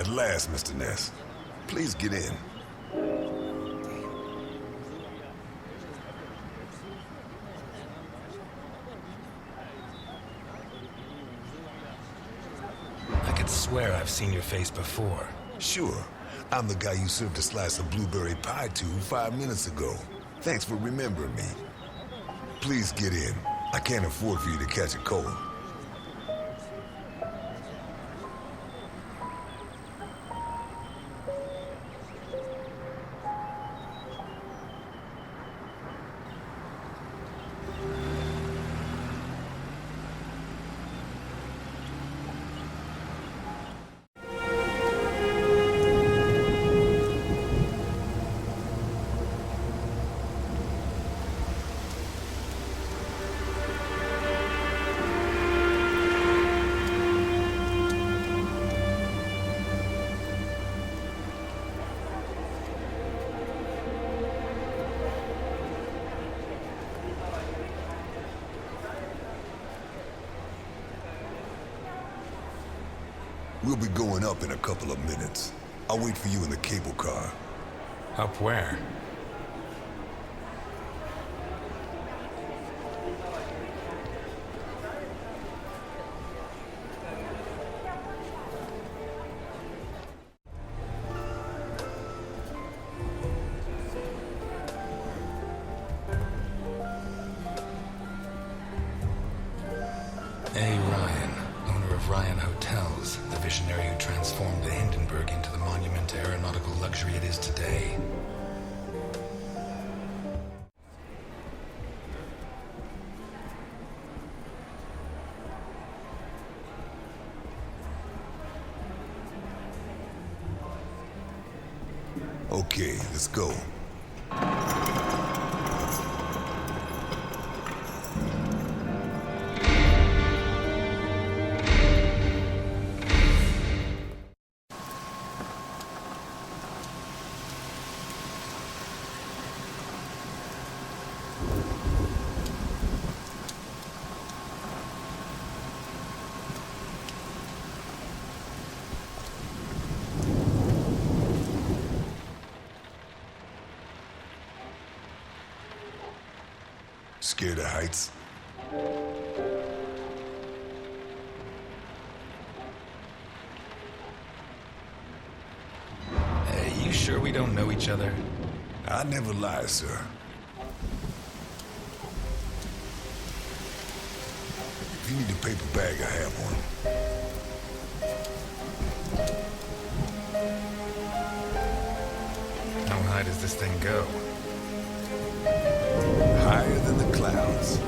At last, Mr. Ness. Please get in. I could swear I've seen your face before. Sure. I'm the guy you served a slice of blueberry pie to 5 minutes ago. Thanks for remembering me. Please get in. I can't afford for you to catch a cold. We'll be going up in a couple of minutes. I'll wait for you in the cable car. Up where? Ryan Hotels, the visionary who transformed the Hindenburg into the monument to aeronautical luxury it is today. Okay, let's go. Scared of heights? Hey, you sure we don't know each other? I never lie, sir. If you need a paper bag, I have one. How high does this thing go? Higher than the clouds.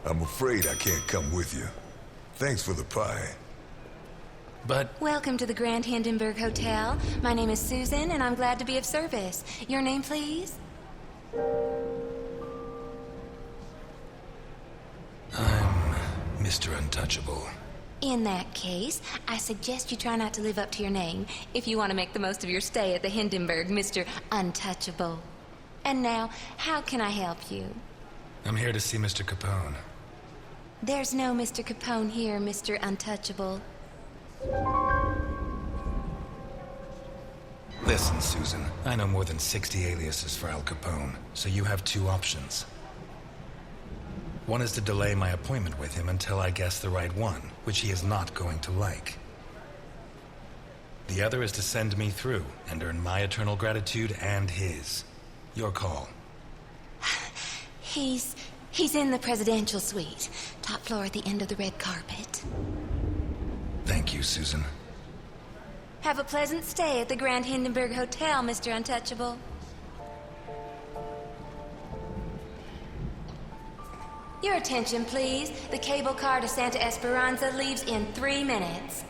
I'm afraid I can't come with you. Thanks for the pie. But... Welcome to the Grand Hindenburg Hotel. My name is Susan, and I'm glad to be of service. Your name, please? I'm Mr. Untouchable. In that case, I suggest you try not to live up to your name if you want to make the most of your stay at the Hindenburg, Mr. Untouchable. And now, how can I help you? I'm here to see Mr. Capone. There's no Mr. Capone here, Mr. Untouchable. Listen, Susan, I know more than 60 aliases for Al Capone, so you have two options. One is to delay my appointment with him until I guess the right one, which he is not going to like. The other is to send me through and earn my eternal gratitude and his. Your call. He's in the presidential suite. Top floor at the end of the red carpet. Thank you, Susan. Have a pleasant stay at the Grand Hindenburg Hotel, Mr. Untouchable. Your attention, please. The cable car to Santa Esperanza leaves in 3 minutes.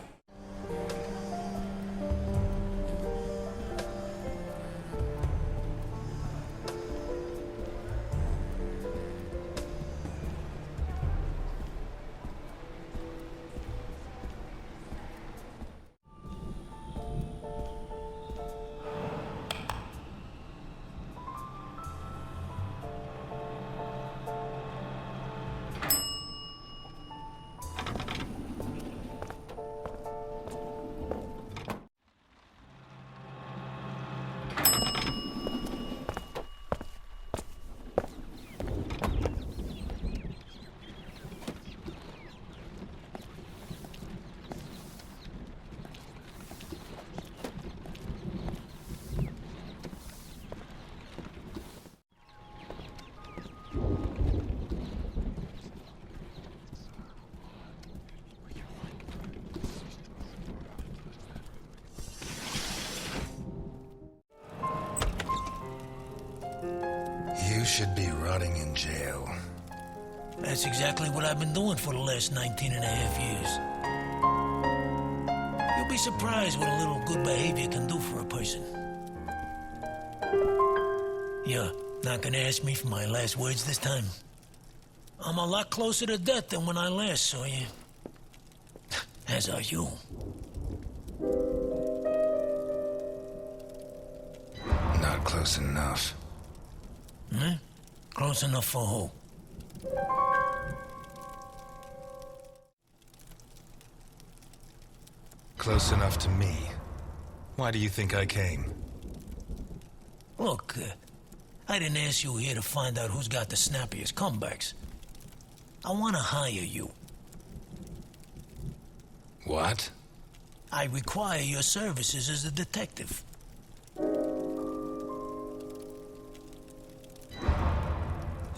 You should be rotting in jail. That's exactly what I've been doing for the last 19 and a half years. You'll be surprised what a little good behavior can do for a person. You're not gonna ask me for my last words this time? I'm a lot closer to death than when I last saw you. As are you. Not close enough. Hmm? Close enough for who? Close enough to me. Why do you think I came? Look, I didn't ask you here to find out who's got the snappiest comebacks. I want to hire you. What? I require your services as a detective.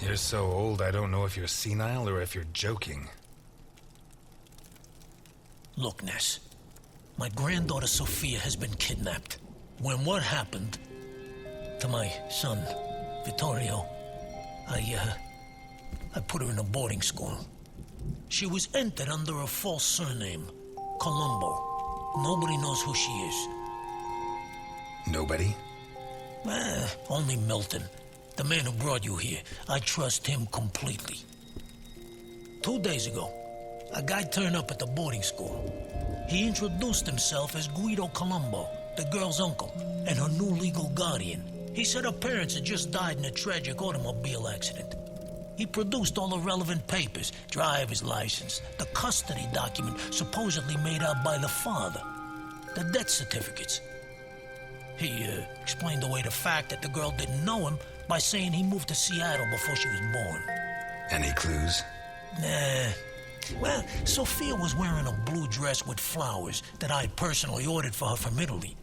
You're so old, I don't know if you're senile or if you're joking. Look, Ness. My granddaughter Sophia has been kidnapped. When what happened to my son, Vittorio, I put her in a boarding school. She was entered under a false surname, Colombo. Nobody knows who she is. Nobody? Only Milton. The man who brought you here. I trust him completely. 2 days ago, a guy turned up at the boarding school. He introduced himself as Guido Colombo, the girl's uncle, and her new legal guardian. He said her parents had just died in a tragic automobile accident. He produced all the relevant papers, driver's license, the custody document supposedly made out by the father, the death certificates. He explained away the fact that the girl didn't know him by saying he moved to Seattle before she was born. Any clues? Nah. Well, Sophia was wearing a blue dress with flowers that I personally ordered for her from Italy.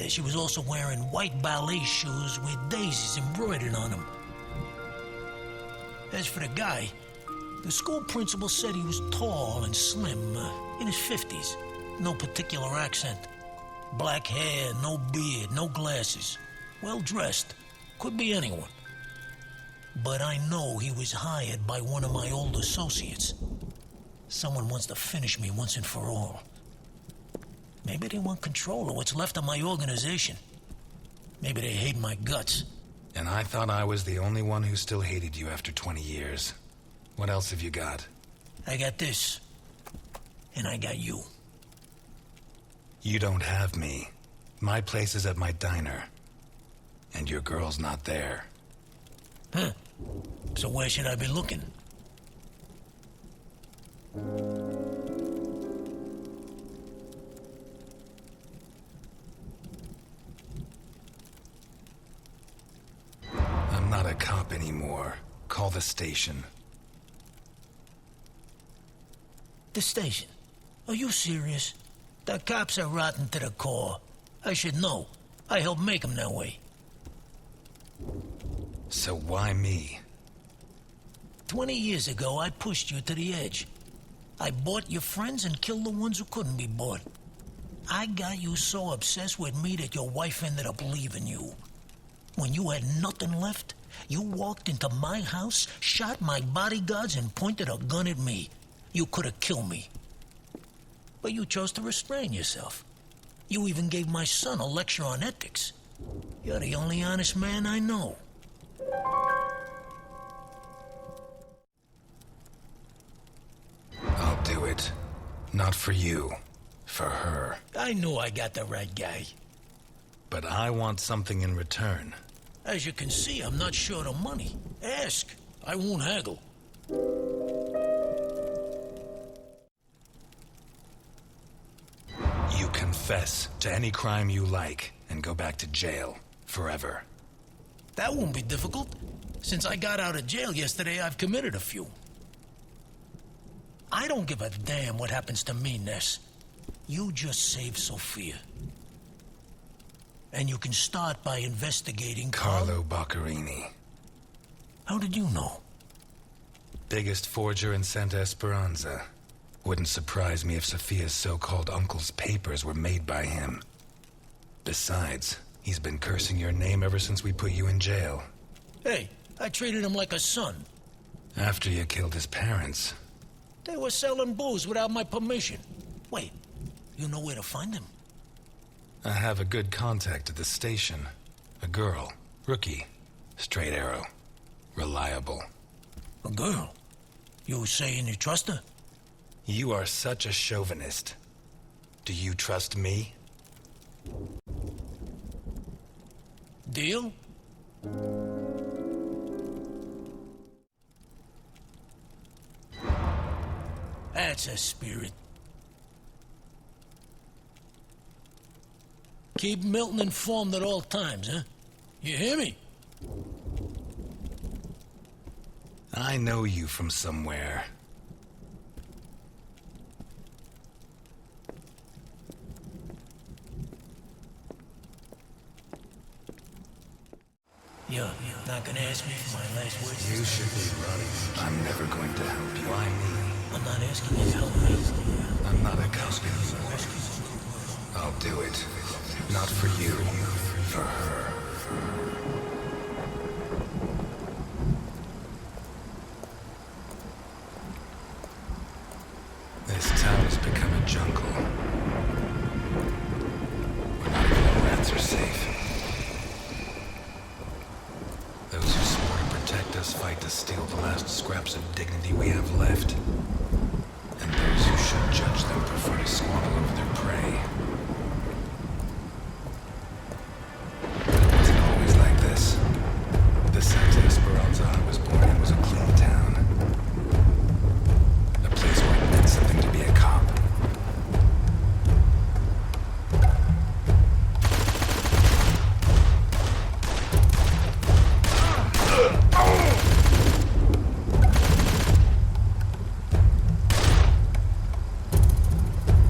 She was also wearing white ballet shoes with daisies embroidered on them. As for the guy, the school principal said he was tall and slim, in his 50s. No particular accent. Black hair, no beard, no glasses. Well-dressed. Could be anyone. But I know he was hired by one of my old associates. Someone wants to finish me once and for all. Maybe they want control of what's left of my organization. Maybe they hate my guts. And I thought I was the only one who still hated you after 20 years. What else have you got? I got this. And I got you. You don't have me. My place is at my diner. And your girl's not there. Huh. So where should I be looking? I'm not a cop anymore. Call the station. The station. Are you serious? The cops are rotten to the core. I should know. I helped make them that way. So why me? 20 years ago, I pushed you to the edge. I bought your friends and killed the ones who couldn't be bought. I got you so obsessed with me that your wife ended up leaving you. When you had nothing left, you walked into my house, shot my bodyguards, and pointed a gun at me. You could have killed me. But you chose to restrain yourself. You even gave my son a lecture on ethics. You're the only honest man I know. I'll do it. Not for you. For her. I knew I got the right guy. But I want something in return. As you can see, I'm not short of money. Ask. I won't haggle. You confess to any crime you like and go back to jail forever. That won't be difficult. Since I got out of jail yesterday, I've committed a few. I don't give a damn what happens to me, Ness. You just saved Sophia. And you can start by investigating Carlo Boccherini. How did you know? Biggest forger in Santa Esperanza. Wouldn't surprise me if Sophia's so-called uncle's papers were made by him. Besides, he's been cursing your name ever since we put you in jail. Hey, I treated him like a son. After you killed his parents. They were selling booze without my permission. Wait, you know where to find them? I have a good contact at the station. A girl. Rookie. Straight arrow. Reliable. A girl? You saying you trust her? You are such a chauvinist. Do you trust me? Deal? That's a spirit. Keep Milton informed at all times, huh? You hear me? I know you from somewhere. You're not gonna ask me for my last words? You should be running. I'm never going to help you. Why me? I'm not asking you to help me. I'm not a cop anymore. I'll do it. Not for you. For her. This town has become a jungle. Where not even the rats are safe. Those who swore to protect us fight to steal the last scraps of dignity we have left. And those who should judge them prefer to squabble over their prey. But it wasn't always like this. The Santa Esperanza I was born in was a clean town. A place where it meant something to be a cop.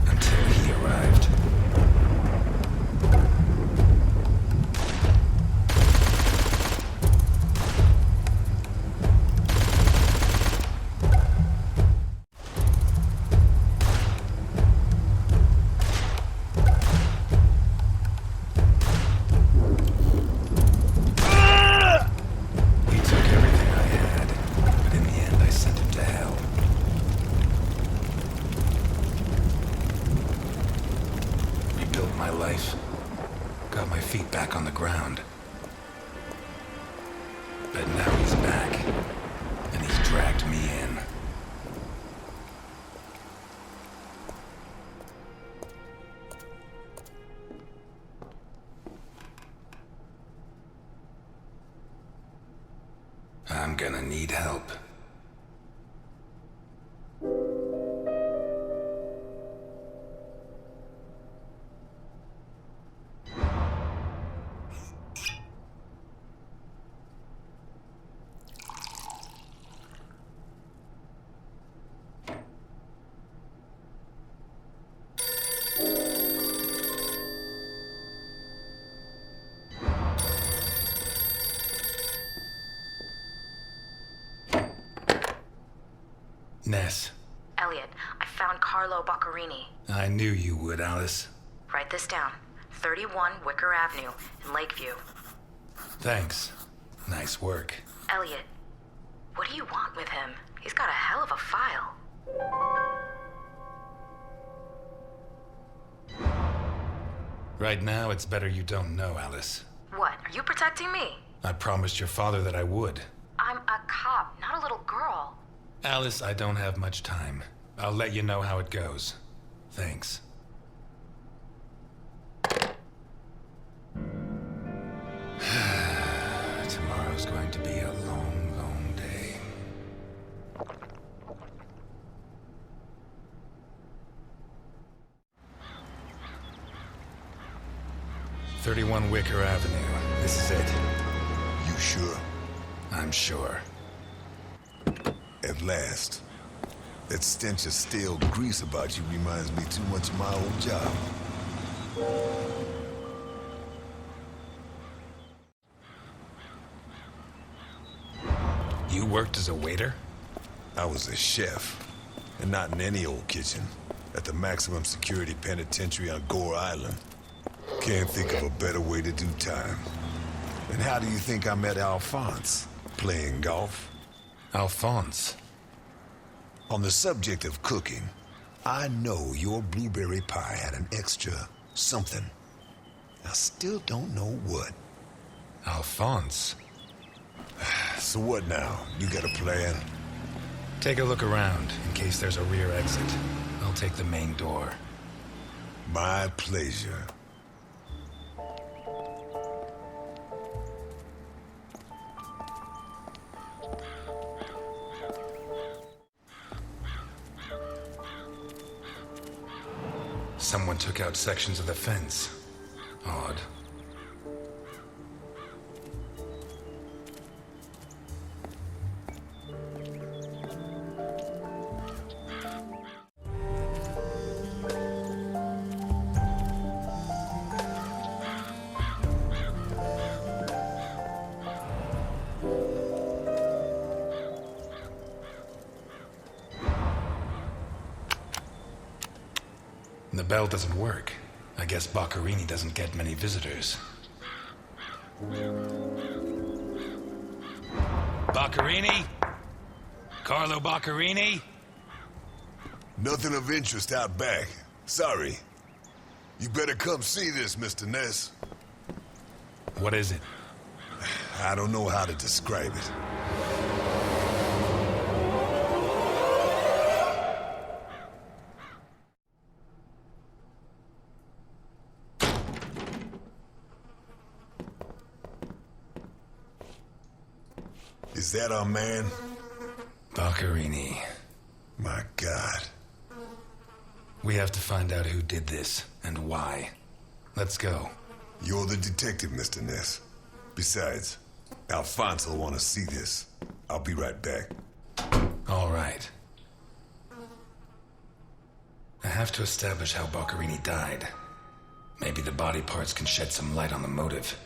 Until he arrived. He took everything I had, but in the end I sent him to hell. Rebuilt my life. Got my feet back on the ground. But now he's back, and he's dragged me in. I'm gonna need help. Ness. Eliot, I found Carlo Boccarini. I knew you would, Alice. Write this down. 31 Wicker Avenue in Lakeview. Thanks. Nice work. Eliot, what do you want with him? He's got a hell of a file. Right now, it's better you don't know, Alice. What, are you protecting me? I promised your father that I would. I'm a cop, not a little girl. Alice, I don't have much time. I'll let you know how it goes. Thanks. Tomorrow's going to be a long, long day. "31 Wicker Avenue. This is it." You sure? I'm sure. At last. That stench of stale grease about you reminds me too much of my old job. You worked as a waiter? I was a chef, and not in any old kitchen. At the maximum security penitentiary on Gore Island. Can't think of a better way to do time. And how do you think I met Alphonse? Playing golf? Alphonse? On the subject of cooking, I know your blueberry pie had an extra something. I still don't know what. Alphonse? So what now? You got a plan? Take a look around, in case there's a rear exit. I'll take the main door. My pleasure. Someone took out sections of the fence. Odd. The bell doesn't work. I guess Boccarini doesn't get many visitors. Boccarini? Carlo Boccarini? Nothing of interest out back. Sorry. You better come see this, Mr. Ness. What is it? I don't know how to describe it. Is that our man? Boccarini. My God. We have to find out who did this, and why. Let's go. You're the detective, Mr. Ness. Besides, Alphonse will want to see this. I'll be right back. All right. I have to establish how Boccarini died. Maybe the body parts can shed some light on the motive.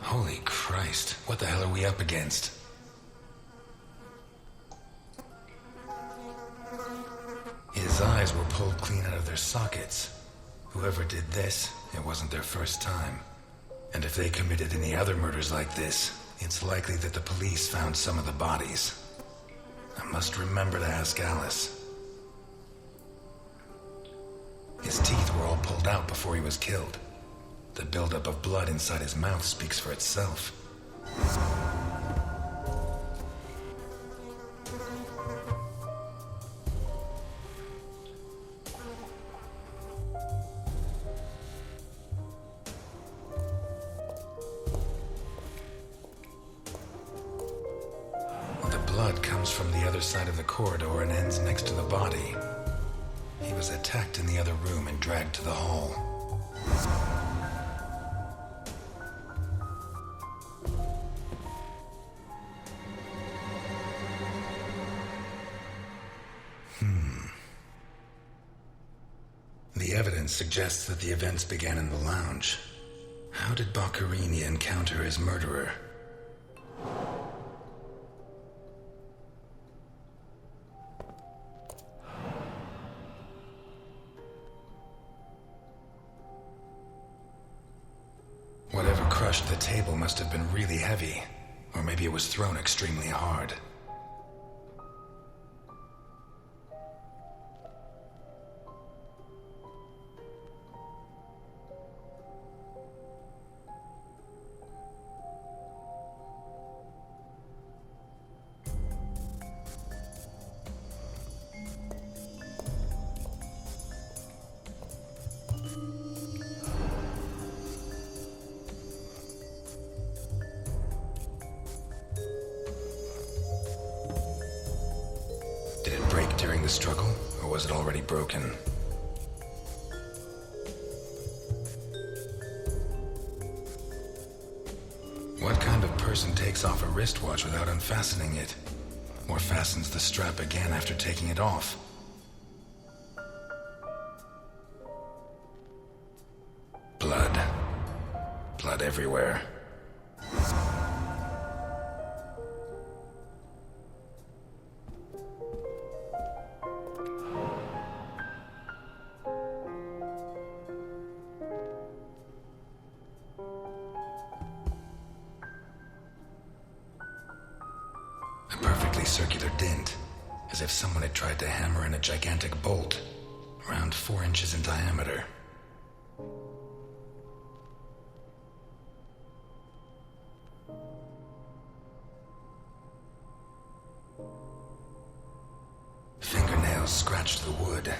Holy Christ, what the hell are we up against? His eyes were pulled clean out of their sockets. Whoever did this, it wasn't their first time. And if they committed any other murders like this, it's likely that the police found some of the bodies. I must remember to ask Alice. His teeth were all pulled out before he was killed. The buildup of blood inside his mouth speaks for itself. The blood comes from the other side of the corridor and ends next to the body. He was attacked in the other room and dragged to the hall. The The evidence suggests that the events began in the lounge. How did Boccherini encounter his murderer? Whatever crushed the table must have been really heavy, or maybe it was thrown extremely hard. Did it break during the struggle, or was it already broken? What kind of person takes off a wristwatch without unfastening it? Or fastens the strap again after taking it off? Blood. Blood everywhere. A perfectly circular dent, as if someone had tried to hammer in a gigantic bolt, around 4 inches in diameter. Fingernails scratched the wood.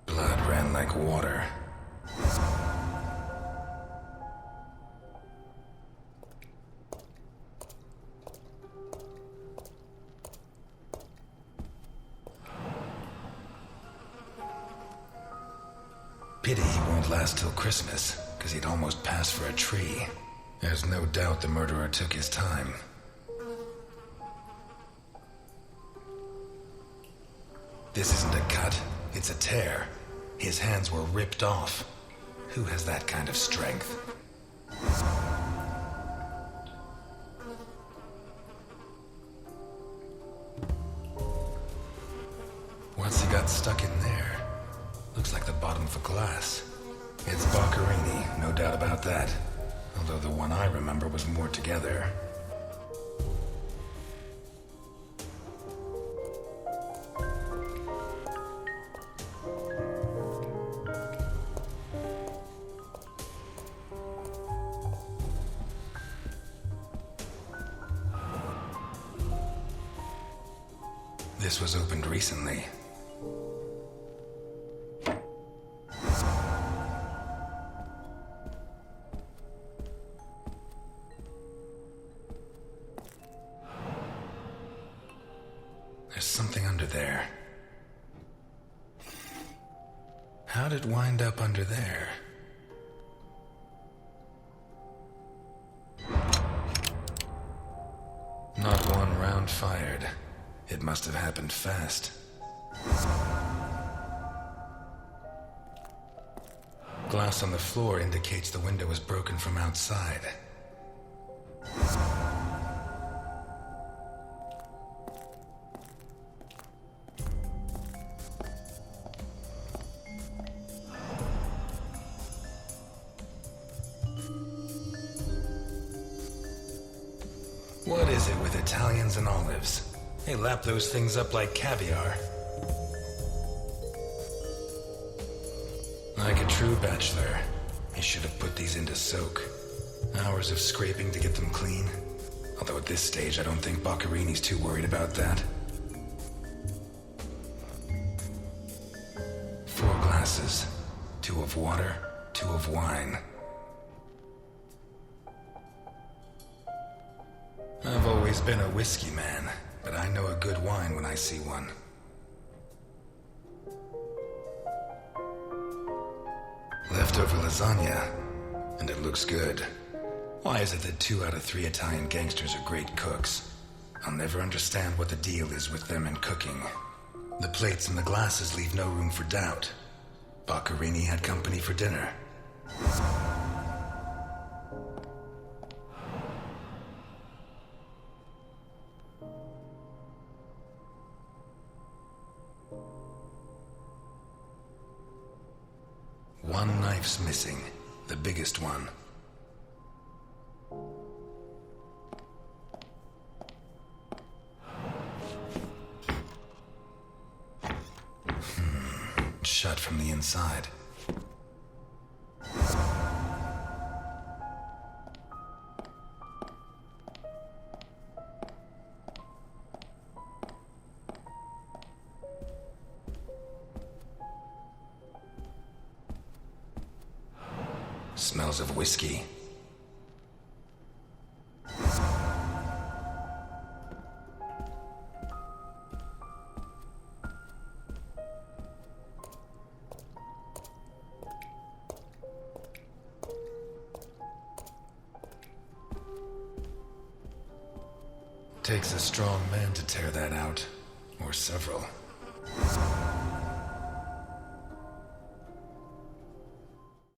Blood ran like water. Pity he won't last till Christmas, because he'd almost pass for a tree. There's no doubt the murderer took his time. This isn't a cut, it's a tear. His hands were ripped off. Who has that kind of strength? What's he got stuck in there? Looks like the bottom of a glass. It's Boccherini, no doubt about that. Although the one I remember was more together. This was opened recently. There's something under there. How'd it wind up under there? Not one round fired. It must have happened fast. Glass on the floor indicates the window was broken from outside. What is it with Italians and olives? They lap those things up like caviar. Like a true bachelor, he should have put these into soak. Hours of scraping to get them clean. Although at this stage, I don't think Boccherini's too worried about that. 4 glasses. 2 of water, 2 of wine. I've always been a whiskey man, but I know a good wine when I see one. Leftover lasagna, and it looks good. Why is it that 2 out of 3 Italian gangsters are great cooks? I'll never understand what the deal is with them and cooking. The plates and the glasses leave no room for doubt. Boccherini had company for dinner. One knife's missing, the biggest one. Shut from the inside. Smells of whiskey. Takes a strong man to tear that out, or several.